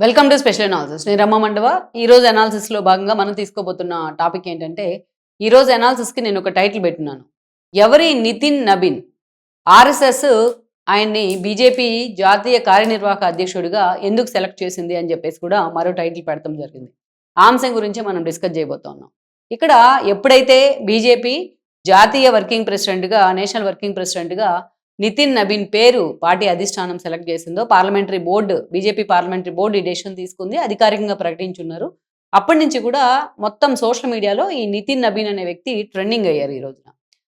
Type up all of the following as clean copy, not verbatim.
Welcome to special analysis. నేను రమ్మ మండవ. ఈరోజు అనాలిసిస్లో భాగంగా మనం తీసుకోబోతున్న టాపిక్ ఏంటంటే, ఈరోజు అనాలిసిస్కి నేను ఒక టైటిల్ పెట్టినాను. ఎవరి నితిన్ నబీన్? ఆర్ఎస్ఎస్ ఆయన్ని బీజేపీ జాతీయ కార్యనిర్వాహక అధ్యక్షుడిగా ఎందుకు సెలెక్ట్ చేసింది అని చెప్పేసి కూడా మరో టైటిల్ పెడతాం జరిగింది. ఆ అంశం గురించి మనం డిస్కస్ చేయబోతున్నాం. ఇక్కడ ఎప్పుడైతే బీజేపీ జాతీయ వర్కింగ్ ప్రెసిడెంట్గా, నేషనల్ వర్కింగ్ ప్రెసిడెంట్గా నితిన్ నబీన్ పేరు పార్టీ అధిష్టానం సెలెక్ట్ చేసిందో parliamentary board, BJP parliamentary board ఈ డెసిషన్ తీసుకుంది, అధికారికంగా ప్రకటించున్నారు. అప్పటి నుంచి కూడా మొత్తం సోషల్ మీడియాలో ఈ నితిన్ నబీన్ అనే వ్యక్తి ట్రెండింగ్ అయ్యారు ఈ రోజున.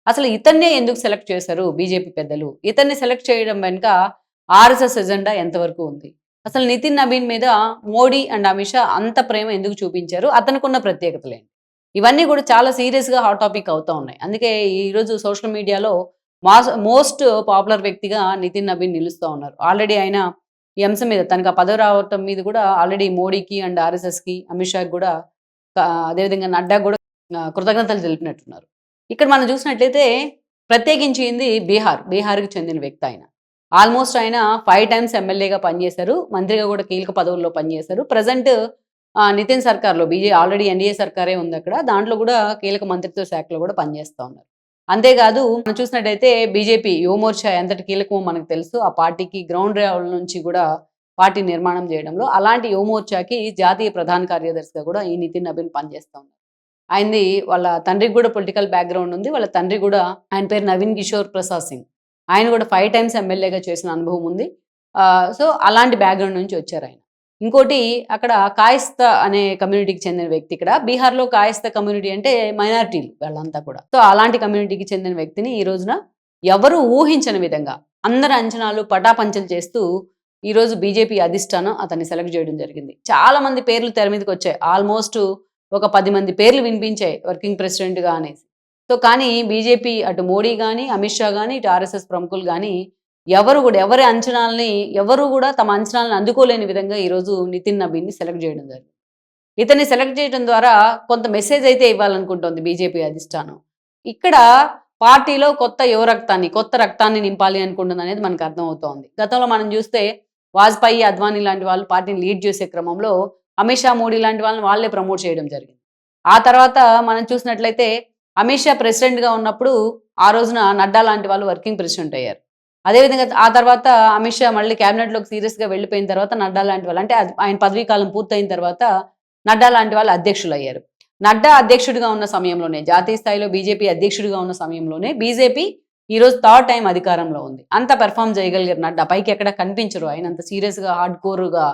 అసలు ఇతన్నే ఎందుకు సెలెక్ట్ చేశారు బీజేపీ పెద్దలు? ఇతన్ని సెలెక్ట్ చేయడం వెనుక ఆర్ఎస్ఎస్ ఎజెండా ఎంతవరకు ఉంది? అసలు నితిన్ నబీన్ మీద మోడీ అండ్ అమిత్ షా అంత ప్రేమ ఎందుకు చూపించారు? అతనుకున్న ప్రత్యేకతలేంటి? ఇవన్నీ కూడా చాలా సీరియస్గా హాట్ టాపిక్ అవుతా ఉన్నాయి. అందుకే ఈరోజు సోషల్ మీడియాలో మోస్ట్ పాపులర్ వ్యక్తిగా నితిన్ నబీన్ నిలుస్తూ ఉన్నారు. ఆల్రెడీ ఆయన ఈ అంశం మీద తనకు ఆ పదవి రావటం మీద కూడా ఆల్రెడీ మోడీకి అండ్ ఆర్ఎస్ఎస్కి, అమిత్ షాకి కూడా అదేవిధంగా నడ్డా కూడా కృతజ్ఞతలు తెలిపినట్టున్నారు. ఇక్కడ మనం చూసినట్లయితే ప్రత్యేకించింది బీహార్కి చెందిన వ్యక్తి ఆయన. ఆల్మోస్ట్ ఆయన 5 టైమ్స్ ఎమ్మెల్యేగా పనిచేశారు, మంత్రిగా కూడా కీలక పదవుల్లో పనిచేశారు. ప్రజెంట్ నితిన్ సర్కార్లో ఆల్రెడీ ఎన్డీఏ సర్కారే ఉంది అక్కడ, దాంట్లో కూడా కీలక మంత్రిత్వ శాఖలో కూడా పనిచేస్తూ ఉన్నారు. అంతేకాదు మనం చూసినట్టయితే బీజేపీ యువమోర్చా ఎంతటి కీలకమో మనకు తెలుసు. ఆ పార్టీకి గ్రౌండ్ లెవెల్ నుంచి కూడా పార్టీ నిర్మాణం చేయడంలో అలాంటి యువమోర్చాకి జాతీయ ప్రధాన కార్యదర్శిగా కూడా ఈ నితిన్ నబీన్ పనిచేస్తూ ఉన్నారు. ఆయనది వాళ్ళ తండ్రికి కూడా పొలిటికల్ బ్యాక్గ్రౌండ్ ఉంది. వాళ్ళ తండ్రి కూడా, ఆయన పేరు నవీన్ కిషోర్ ప్రసాద్ సింగ్. ఆయన కూడా 5 టైమ్స్ ఎమ్మెల్యేగా చేసిన అనుభవం ఉంది. సో అలాంటి బ్యాక్గ్రౌండ్ నుంచి వచ్చారు ఆయన. ఇంకోటి అక్కడ కాయస్థ అనే కమ్యూనిటీకి చెందిన వ్యక్తి. ఇక్కడ బీహార్లో కాయస్థ కమ్యూనిటీ అంటే మైనారిటీలు వాళ్ళంతా కూడా. సో అలాంటి కమ్యూనిటీకి చెందిన వ్యక్తిని ఈ రోజున ఎవరు ఊహించని విధంగా అందరి అంచనాలు పటాపంచలు చేస్తూ ఈరోజు బీజేపీ అధిష్టానం అతన్ని సెలెక్ట్ చేయడం జరిగింది. చాలా మంది పేర్లు తెర మీదకి వచ్చాయి. ఆల్మోస్ట్ ఒక 10 మంది పేర్లు వినిపించాయి వర్కింగ్ ప్రెసిడెంట్గా అనేసి. సో కానీ బీజేపీ అటు మోడీ కానీ, అమిత్ షా కానీ, ఇటు ఆర్ఎస్ఎస్ ప్రముఖులు కానీ ఎవరి అంచనాలని ఎవరు కూడా తమ అంచనాలను అందుకోలేని విధంగా ఈరోజు నితిన్ నబీన్ని సెలెక్ట్ చేయడం జరిగింది. ఇతన్ని సెలెక్ట్ చేయడం ద్వారా కొంత మెసేజ్ అయితే ఇవ్వాలనుకుంటోంది బీజేపీ అధిష్టానం. ఇక్కడ పార్టీలో కొత్త రక్తాన్ని నింపాలి అనుకుంటుంది అనేది మనకు అర్థమవుతోంది. గతంలో మనం చూస్తే వాజ్పేయి, అద్వానీ లాంటి వాళ్ళు పార్టీని లీడ్ చేసే క్రమంలో అమిత్ షా, మోడీ లాంటి వాళ్ళని వాళ్ళే ప్రమోట్ చేయడం జరిగింది. ఆ తర్వాత మనం చూసినట్లయితే అమిత్ షా ప్రెసిడెంట్గా ఉన్నప్పుడు ఆ రోజున నడ్డా లాంటి వాళ్ళు వర్కింగ్ ప్రెసిడెంట్ అయ్యారు. అదేవిధంగా ఆ తర్వాత అమిత్ షా మళ్ళీ క్యాబినెట్లోకి సీరియస్గా వెళ్ళిపోయిన తర్వాత నడ్డా లాంటి వాళ్ళు, అంటే ఆయన పదవీ కాలం పూర్తయిన తర్వాత నడ్డా లాంటి వాళ్ళు అధ్యక్షులు అయ్యారు. నడ్డా అధ్యక్షుడిగా ఉన్న సమయంలోనే, జాతీయ స్థాయిలో బీజేపీ అధ్యక్షుడిగా ఉన్న సమయంలోనే బీజేపీ ఈరోజు 3rd టైం అధికారంలో ఉంది. అంత పెర్ఫామ్ చేయగలిగారు నడ్డా. పైకి ఎక్కడ కనిపించరు ఆయన అంత సీరియస్గా హార్డ్ కోర్గా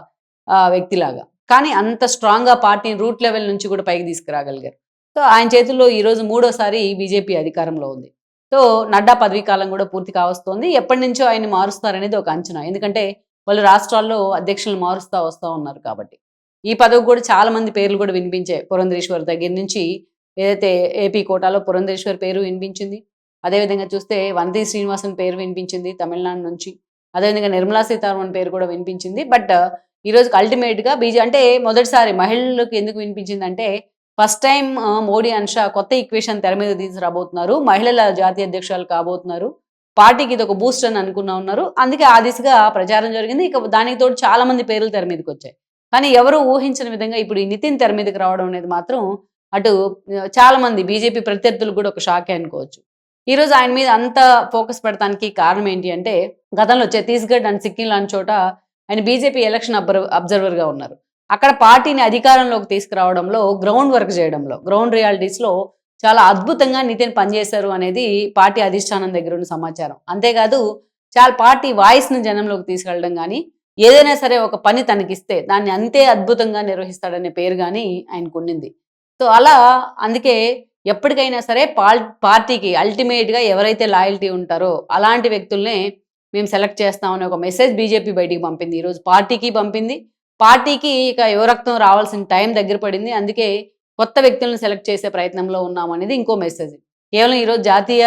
వ్యక్తిలాగా, కానీ అంత స్ట్రాంగ్గా పార్టీని రూట్ లెవెల్ నుంచి కూడా పైకి తీసుకురాగలిగారు. సో ఆయన చేతుల్లో ఈరోజు 3వ సారి బీజేపీ అధికారంలో ఉంది. సో నడ్డా పదవీ కాలం కూడా పూర్తి కావస్తోంది. ఎప్పటి నుంచో ఆయన్ని మారుస్తారనేది ఒక అంచనా. ఎందుకంటే వాళ్ళు రాష్ట్రాల్లో అధ్యక్షులను మారుస్తూ వస్తూ ఉన్నారు కాబట్టి. ఈ పదవి కూడా చాలా మంది పేర్లు కూడా వినిపించాయి. పురంధరేశ్వర్ దగ్గర నుంచి ఏదైతే ఏపీ కోటాలో పురంధరేశ్వర్ పేరు వినిపించింది. అదేవిధంగా చూస్తే వంతి శ్రీనివాసన్ పేరు వినిపించింది తమిళనాడు నుంచి. అదేవిధంగా నిర్మలా సీతారామన్ పేరు కూడా వినిపించింది. బట్ ఈరోజు అల్టిమేట్గా అంటే మొదటిసారి మహిళలకు ఎందుకు వినిపించిందంటే, first time Modi and Shah కొత్త ఈక్వేషన్ తెర మీద తీసుకురాబోతున్నారు. మహిళల జాతీయ అధ్యక్షురాలు కాబోతున్నారు. పార్టీకి ఇది ఒక బూస్ట్ అని ఉన్నారు. అందుకే ఆ దిశగా ప్రచారం జరిగింది. ఇక దానికి తోడు చాలా మంది పేర్లు తెర మీదకి వచ్చాయి. కానీ ఎవరు ఊహించని విధంగా ఇప్పుడు ఈ నితిన్ తెర మీదకి రావడం అనేది మాత్రం అటు చాలా మంది బీజేపీ ప్రత్యర్థులు కూడా ఒక షాకే అనుకోవచ్చు. ఈరోజు ఆయన మీద అంత ఫోకస్ పెడతానికి కారణం ఏంటి అంటే, గతంలో ఛత్తీస్గఢ్ అండ్ సిక్కిం లాంటి చోట ఆయన బీజేపీ ఎలక్షన్ అబ్జర్వర్గా ఉన్నారు. అక్కడ పార్టీని అధికారంలోకి తీసుకురావడంలో, గ్రౌండ్ వర్క్ చేయడంలో, గ్రౌండ్ రియాలిటీస్లో చాలా అద్భుతంగా నితిన్ పనిచేశారు అనేది పార్టీ అధిష్టానం దగ్గర ఉన్న సమాచారం. అంతేకాదు చాలా పార్టీ వాయిస్ని జనంలోకి తీసుకెళ్ళడం కానీ, ఏదైనా సరే ఒక పని తనకిస్తే దాన్ని అంతే అద్భుతంగా నిర్వహిస్తాడనే పేరు కానీ ఆయనకు ఉండింది. సో అలా అందుకే ఎప్పటికైనా సరే పార్టీకి అల్టిమేట్గా ఎవరైతే లాయల్టీ ఉంటారో అలాంటి వ్యక్తుల్నే మేము సెలెక్ట్ చేస్తామని ఒక మెసేజ్ బీజేపీ బయటికి పంపింది. ఈరోజు పార్టీకి పంపింది. పార్టీకి ఇక యువరక్తం రావాల్సిన టైం దగ్గర పడింది. అందుకే కొత్త వ్యక్తులను సెలెక్ట్ చేసే ప్రయత్నంలో ఉన్నామనేది ఇంకో మెసేజ్. కేవలం ఈరోజు జాతీయ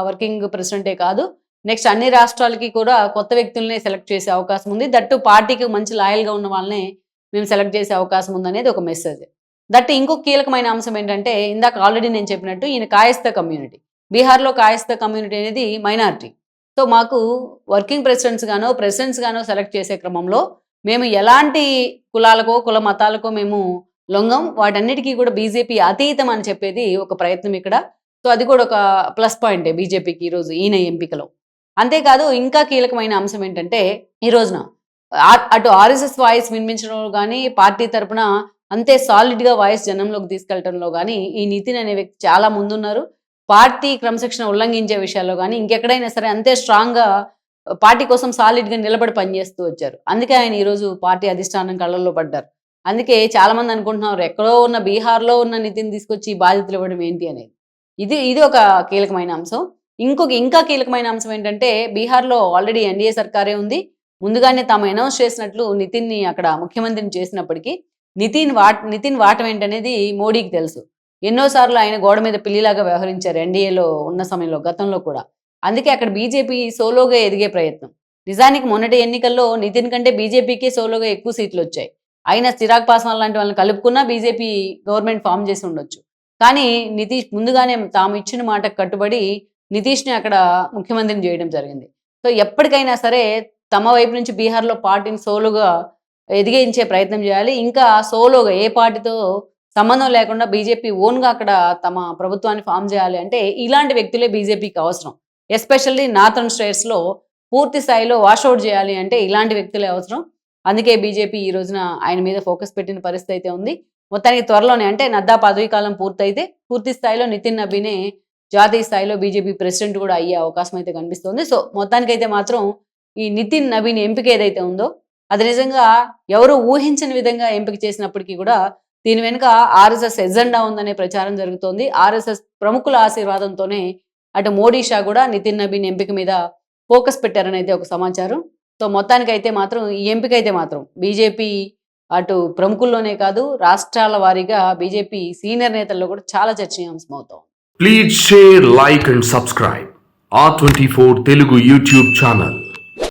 వర్కింగ్ ప్రెసిడెంటే కాదు, నెక్స్ట్ అన్ని రాష్ట్రాలకి కూడా కొత్త వ్యక్తులనే సెలెక్ట్ చేసే అవకాశం ఉంది. దట్టు పార్టీకి మంచి లాయల్గా ఉన్న వాళ్ళనే మేము సెలెక్ట్ చేసే అవకాశం ఉందనేది ఒక మెసేజ్. దట్ ఇంకొక కీలకమైన అంశం ఏంటంటే, ఇందాక ఆల్రెడీ నేను చెప్పినట్టు ఈయన కాయస్థ కమ్యూనిటీ. బీహార్లో కాయస్థ కమ్యూనిటీ అనేది మైనారిటీ. సో మాకు వర్కింగ్ ప్రెసిడెంట్స్ గానో సెలెక్ట్ చేసే క్రమంలో మేము ఎలాంటి కులాలకో కుల మతాలకో మేము లొంగం, వాటన్నిటికీ కూడా బీజేపీ అతీతం అని చెప్పేది ఒక ప్రయత్నం ఇక్కడ. సో అది కూడా ఒక ప్లస్ పాయింటే బీజేపీకి ఈరోజు ఈయన ఎంపికలో. అంతేకాదు ఇంకా కీలకమైన అంశం ఏంటంటే ఈ రోజున అటు ఆర్ఎస్ఎస్ వాయిస్ వినిపించడంలో కానీ, పార్టీ తరపున అంతే సాలిడ్గా వాయిస్ జనంలోకి తీసుకెళ్లడంలో కానీ ఈ నితిన్ అనే వ్యక్తి చాలా ముందున్నారు. పార్టీ క్రమశిక్షణ ఉల్లంఘించే విషయాల్లో కానీ ఇంకెక్కడైనా సరే అంతే స్ట్రాంగ్గా పార్టీ కోసం సాలిడ్గా నిలబడి పనిచేస్తూ వచ్చారు. అందుకే ఆయన ఈరోజు పార్టీ అధిష్టానం కళ్ళల్లో పడ్డారు. అందుకే చాలా మంది అనుకుంటున్నారు ఎక్కడో ఉన్న బీహార్లో ఉన్న నితిన్ తీసుకొచ్చి బాధ్యతలు ఇవ్వడం ఏంటి అనేది. ఇది ఒక కీలకమైన అంశం. ఇంకా కీలకమైన అంశం ఏంటంటే బీహార్లో ఆల్రెడీ ఎన్డీఏ సర్కారే ఉంది. ముందుగానే తాము అనౌన్స్ చేసినట్లు నితిన్ని అక్కడ ముఖ్యమంత్రిని చేసినప్పటికీ నితిన్ వాటం ఏంటనేది మోడీకి తెలుసు. ఎన్నోసార్లు ఆయన గోడ మీద పిల్లిలాగా వ్యవహరించారు ఎన్డీఏలో ఉన్న సమయంలో, గతంలో కూడా. అందుకే అక్కడ బీజేపీ సోలోగా ఎదిగే ప్రయత్నం. నిజానికి మొన్నటి ఎన్నికల్లో నితిన్ కంటే బీజేపీకే సోలోగా ఎక్కువ సీట్లు వచ్చాయి. అయినా చిరాగ్ పాస్వాన్ లాంటి వాళ్ళని కలుపుకున్నా బీజేపీ గవర్నమెంట్ ఫామ్ చేసి ఉండొచ్చు. కానీ నితీష్ ముందుగానే తాము ఇచ్చిన మాటకు కట్టుబడి నితీష్ని అక్కడ ముఖ్యమంత్రిని చేయడం జరిగింది. సో ఎప్పటికైనా సరే తమ వైపు నుంచి బీహార్లో పార్టీని సోలోగా ఎదిగించే ప్రయత్నం చేయాలి. ఇంకా సోలోగా ఏ పార్టీతో సంబంధం లేకుండా బీజేపీ ఓన్గా అక్కడ తమ ప్రభుత్వాన్ని ఫామ్ చేయాలి అంటే ఇలాంటి వ్యక్తులే బీజేపీకి అవసరం. ఎస్పెషల్లీ నార్థన్ స్టేట్స్లో పూర్తి స్థాయిలో వాషౌట్ చేయాలి అంటే ఇలాంటి వ్యక్తులే అవసరం. అందుకే బీజేపీ ఈ రోజున ఆయన మీద ఫోకస్ పెట్టిన పరిస్థితి అయితే ఉంది. మొత్తానికి త్వరలోనే అంటే నడ్డా పదవీ కాలం పూర్తయితే పూర్తి స్థాయిలో నితిన్ నబీనే జాతీయ స్థాయిలో బీజేపీ ప్రెసిడెంట్ కూడా అయ్యే అవకాశం అయితే కనిపిస్తుంది. సో మొత్తానికైతే మాత్రం ఈ నితిన్ నబీన్ ఎంపిక ఏదైతే ఉందో అది నిజంగా ఎవరు ఊహించని విధంగా ఎంపిక చేసినప్పటికీ కూడా దీని వెనుక ఆర్ఎస్ఎస్ ఎజెండా ఉందనే ప్రచారం జరుగుతోంది. ఆర్ఎస్ఎస్ ప్రముఖుల ఆశీర్వాదంతోనే అటు మోడీ షా కూడా నితిన్ నబీన్ ఎంపిక మీద ఫోకస్ పెట్టారని అయితే ఒక సమాచారం. సో మొత్తానికైతే మాత్రం ఈ ఎంపిక అయితే మాత్రం బీజేపీ అటు ప్రముఖుల్లోనే కాదు రాష్ట్రాల వారీగా బీజేపీ సీనియర్ నేతల్లో కూడా చాలా చర్చనీయాంశం అవుతాం. Please share, like and subscribe R24 Telugu YouTube channel.